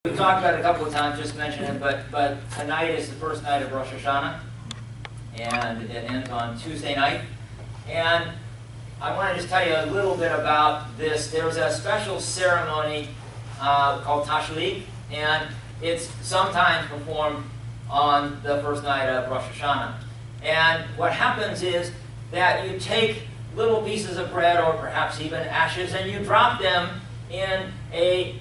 We've talked about it a couple of times, just mentioned it, but tonight is the first night of Rosh Hashanah, and it ends on Tuesday night. And I want to just tell you a little bit about this. There's a special ceremony called Tashlich, and it's sometimes performed on the first night of Rosh Hashanah. And what happens is that you take little pieces of bread, or perhaps even ashes, and you drop them in a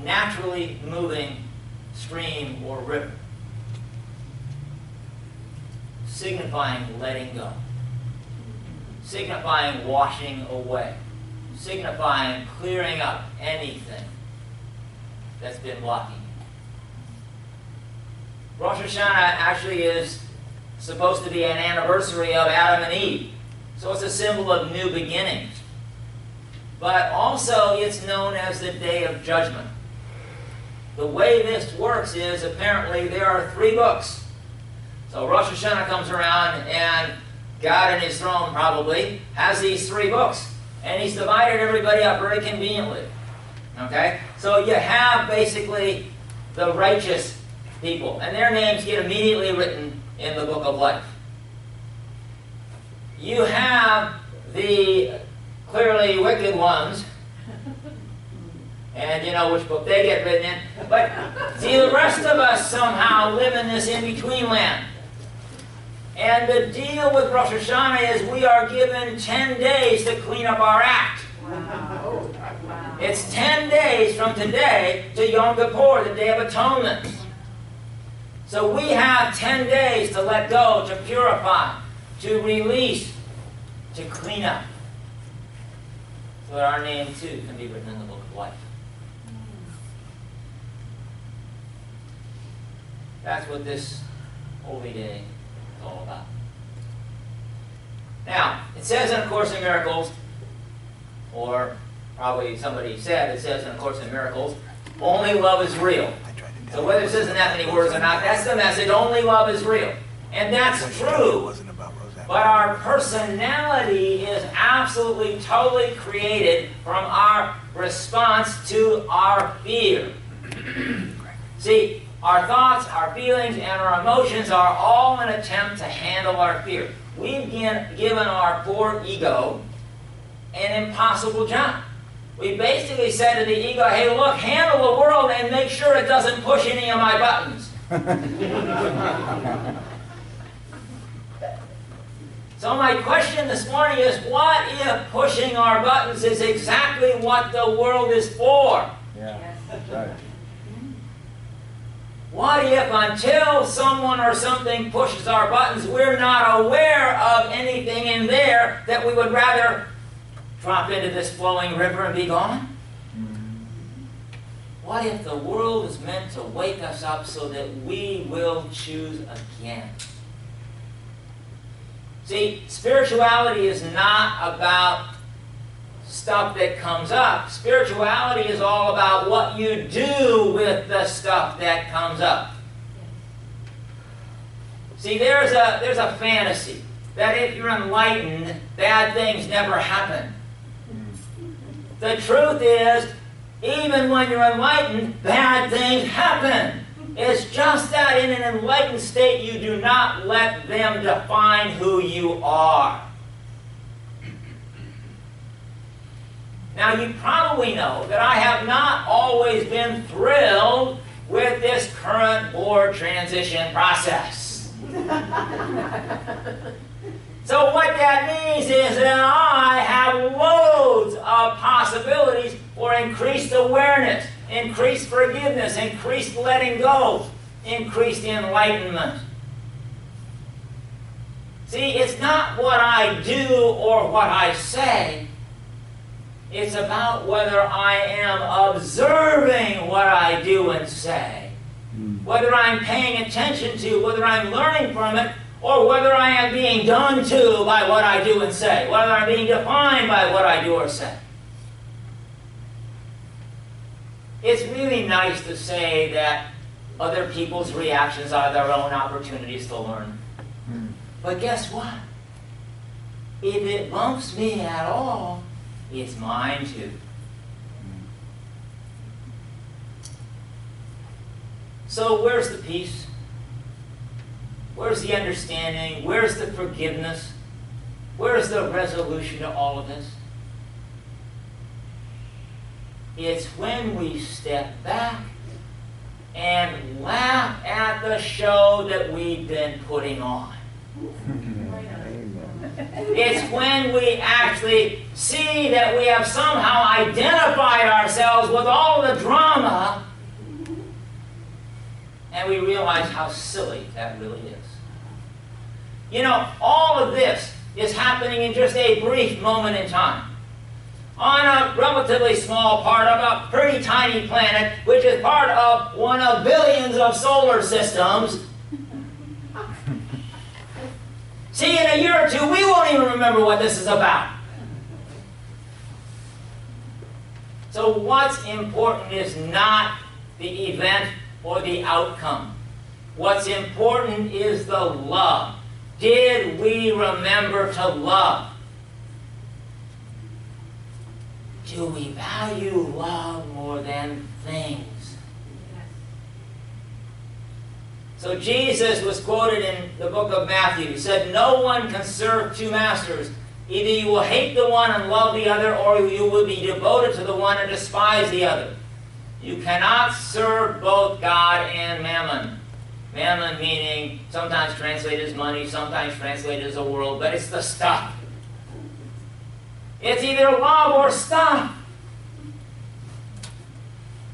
naturally moving stream or river, signifying letting go, signifying washing away, signifying clearing up anything that's been blocking you. Rosh Hashanah actually is supposed to be an anniversary of Adam and Eve, so it's a symbol of new beginnings. But also it's known as the Day of Judgment. The way this works is, apparently, there are 3 books. So Rosh Hashanah comes around, and God in His throne probably has these 3 books. And He's divided everybody up very conveniently. Okay? So you have basically the righteous people, and their names get immediately written in the book of life. You have the clearly wicked ones, and you know which book they get written in. But see, the rest of us somehow live in this in-between land. And the deal with Rosh Hashanah is we are given 10 days to clean up our act. Wow. It's 10 days from today to Yom Kippur, the Day of Atonement. So we have 10 days to let go, to purify, to release, to clean up, so that our name too can be written in the book of life. That's what this holy day is all about. Now, it says in A Course in Miracles, or probably somebody said it says in A Course in Miracles, only love is real. So whether it says in that many words or not, that's the message, only love is real. And that's true. But our personality is absolutely, totally created from our response to our fear. See, our thoughts, our feelings, and our emotions are all an attempt to handle our fear. We've given our poor ego an impossible job. We basically said to the ego, hey, look, handle the world and make sure it doesn't push any of my buttons. So my question this morning is, what if pushing our buttons is exactly what the world is for? Yeah, that's right. What if until someone or something pushes our buttons, we're not aware of anything in there that we would rather drop into this flowing river and be gone? What if the world is meant to wake us up so that we will choose again? See, spirituality is not about stuff that comes up. Spirituality is all about what you do with the stuff that comes up. See, there's a fantasy that if you're enlightened, bad things never happen. The truth is, even when you're enlightened, bad things happen. It's just that in an enlightened state, you do not let them define who you are. Now, you probably know that I have not always been thrilled with this current board transition process. So what that means is that I have loads of possibilities for increased awareness, increased forgiveness, increased letting go, increased enlightenment. See, it's not what I do or what I say. It's about whether I am observing what I do and say, whether I'm paying attention to, whether I'm learning from it, or whether I am being done to by what I do and say, whether I'm being defined by what I do or say. It's really nice to say that other people's reactions are their own opportunities to learn. But guess what? If it bumps me at all, it's mine too. So where's the peace? Where's the understanding? Where's the forgiveness? Where's the resolution to all of this? It's when we step back and laugh at the show that we've been putting on. It's when we actually see that we have somehow identified ourselves with all the drama, and we realize how silly that really is. You know, all of this is happening in just a brief moment in time, on a relatively small part of a pretty tiny planet, which is part of one of billions of solar systems. See, in a year or two, we won't even remember what this is about. So what's important is not the event or the outcome. What's important is the love. Did we remember to love? Do we value love more than things? So Jesus was quoted in the book of Matthew. He said, "No one can serve two masters. Either you will hate the one and love the other, or you will be devoted to the one and despise the other. You cannot serve both God and mammon." Mammon meaning sometimes translated as money, sometimes translated as a world, but it's the stuff. It's either love or stuff.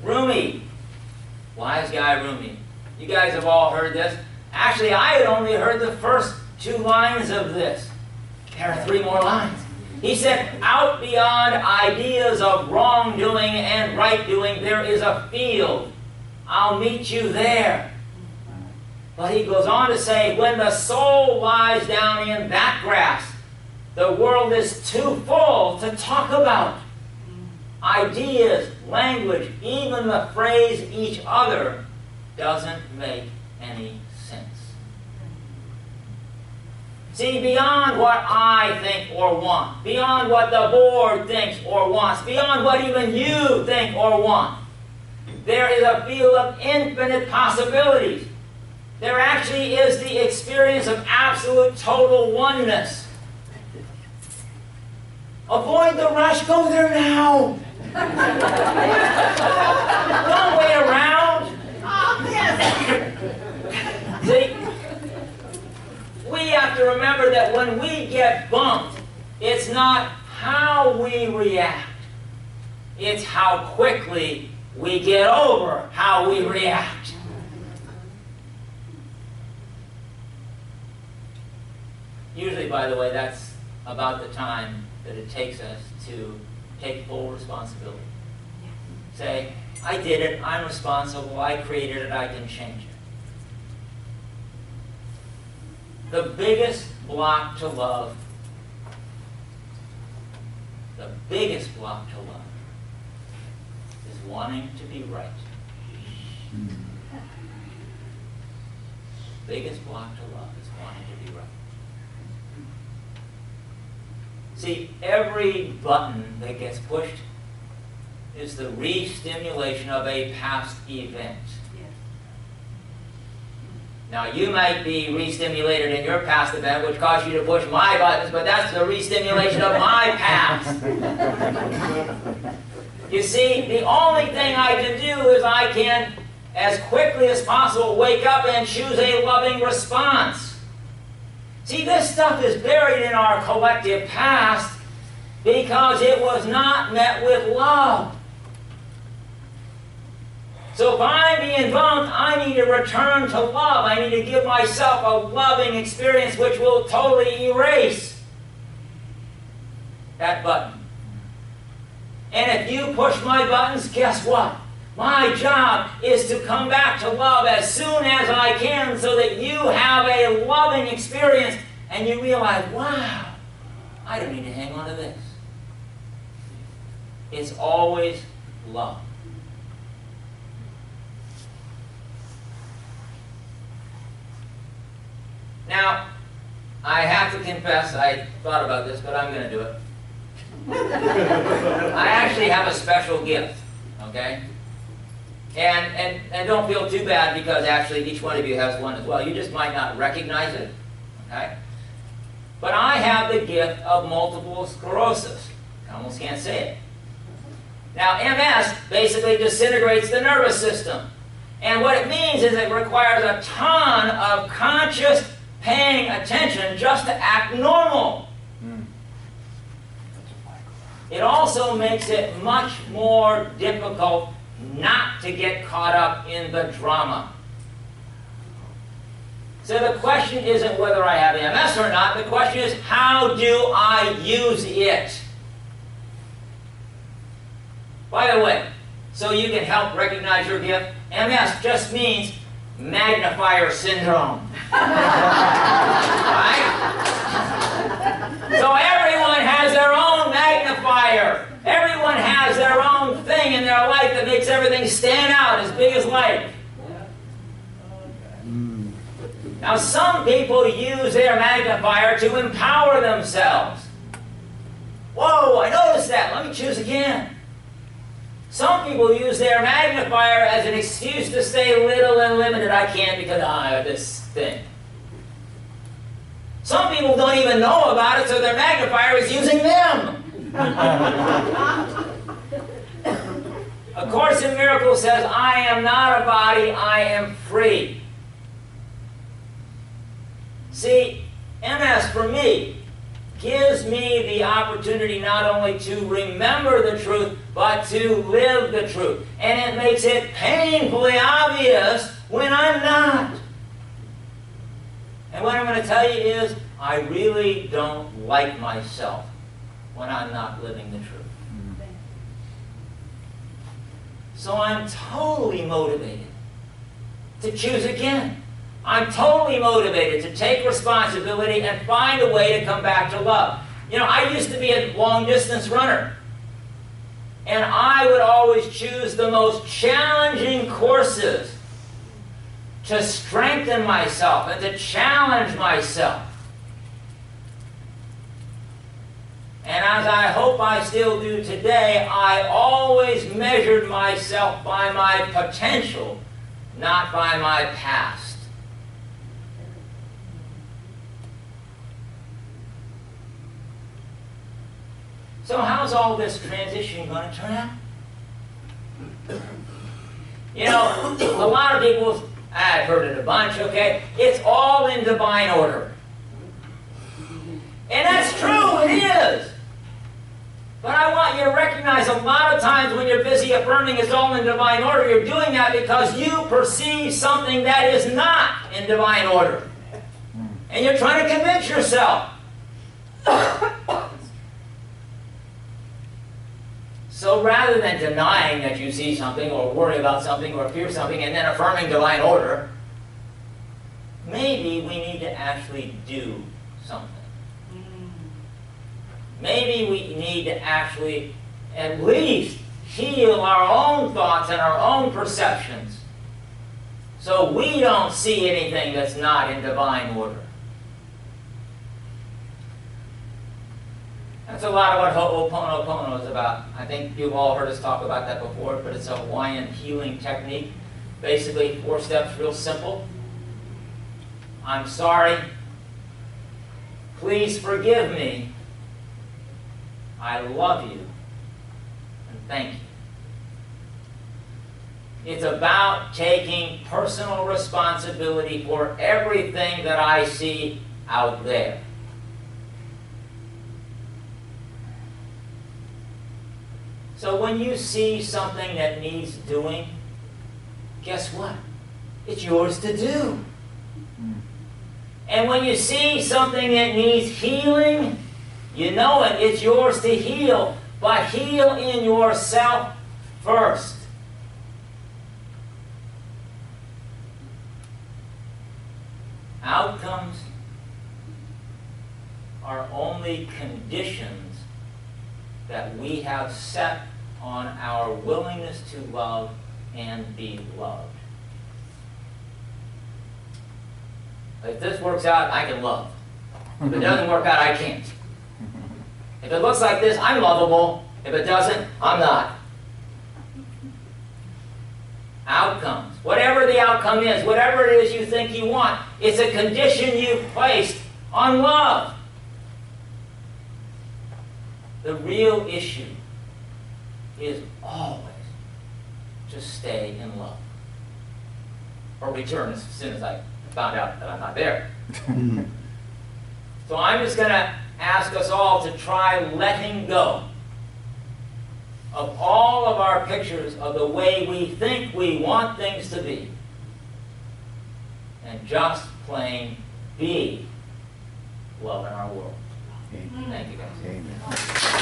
Rumi, wise guy Rumi. You guys have all heard this. Actually, I had only heard the first 2 lines of this. There are 3 more lines. He said, "Out beyond ideas of wrongdoing and right doing, there is a field. I'll meet you there." But he goes on to say, when the soul lies down in that grass, the world is too full to talk about. Ideas, language, even the phrase each other doesn't make any sense. See, beyond what I think or want, beyond what the board thinks or wants, beyond what even you think or want, there is a field of infinite possibilities. There actually is the experience of absolute total oneness. Avoid the rush, go there now. Don't wait around. See, we have to remember that when we get bumped, it's not how we react. It's how quickly we get over how we react. Usually, by the way, that's about the time that it takes us to take full responsibility. Say, I did it, I'm responsible, I created it, I can change it. The biggest block to love, the biggest block to love is wanting to be right. Biggest block to love is wanting to be right. See, every button that gets pushed is the re-stimulation of a past event. Now, you might be re-stimulated in your past event, which caused you to push my buttons, but that's the re-stimulation of my past. You see, the only thing I can do is I can, as quickly as possible, wake up and choose a loving response. See, this stuff is buried in our collective past because it was not met with love. So if I'm being bumped, I need to return to love. I need to give myself a loving experience which will totally erase that button. And if you push my buttons, guess what? My job is to come back to love as soon as I can so that you have a loving experience and you realize, wow, I don't need to hang on to this. It's always love. Now, I have to confess, I thought about this, but I'm going to do it. I actually have a special gift, okay? And don't feel too bad, because actually each one of you has one as well. You just might not recognize it. Okay? But I have the gift of multiple sclerosis. I almost can't say it. Now, MS basically disintegrates the nervous system. And what it means is it requires a ton of conscious paying attention just to act normal. It also makes it much more difficult not to get caught up in the drama. So the question isn't whether I have MS or not. The question is, how do I use it? By the way, so you can help recognize your gift, MS just means magnifier syndrome. Right? So everyone has their own magnifier. Everyone has their own thing in their life that makes everything stand out as big as life. Now, some people use their magnifier to empower themselves. Whoa, I noticed that. Let me choose again. Some people use their magnifier as an excuse to stay little and limited. I can't because I have this thing. Some people don't even know about it, so their magnifier is using them. A Course in Miracles says, I am not a body, I am free. See, MS for me gives me the opportunity not only to remember the truth, but to live the truth. And it makes it painfully obvious when I'm not. And what I'm going to tell you is, I really don't like myself when I'm not living the truth. So I'm totally motivated to choose again. I'm totally motivated to take responsibility and find a way to come back to love. You know, I used to be a long-distance runner. And I would always choose the most challenging courses to strengthen myself and to challenge myself. And as I hope I still do today, I always measured myself by my potential, not by my past. So how's all this transition going to turn out? You know, a lot of people, I've heard it a bunch, okay? It's all in divine order. And that's true, it is. But I want you to recognize a lot of times when you're busy affirming it's all in divine order, you're doing that because you perceive something that is not in divine order. And you're trying to convince yourself. So rather than denying that you see something, or worry about something, or fear something, and then affirming divine order, maybe we need to actually do something. Maybe we need to actually at least heal our own thoughts and our own perceptions so we don't see anything that's not in divine order. That's a lot of what Ho'oponopono is about. I think you've all heard us talk about that before, but it's a Hawaiian healing technique. Basically, 4 steps, real simple. I'm sorry. Please forgive me. I love you. And thank you. It's about taking personal responsibility for everything that I see out there. So when you see something that needs doing, guess what? It's yours to do. And when you see something that needs healing, you know it, it's yours to heal. But heal in yourself first. Outcomes are only conditions that we have set on our willingness to love and be loved. If this works out, I can love. If it doesn't work out, I can't. If it looks like this, I'm lovable. If it doesn't, I'm not. outcomes. Whatever the outcome is, whatever it is you think you want, it's a condition you've placed on love. The real issue is always to stay in love. Or return as soon as I found out that I'm not there. So I'm just going to ask us all to try letting go of all of our pictures of the way we think we want things to be, and just plain be love in our world. Thank you, guys. Amen.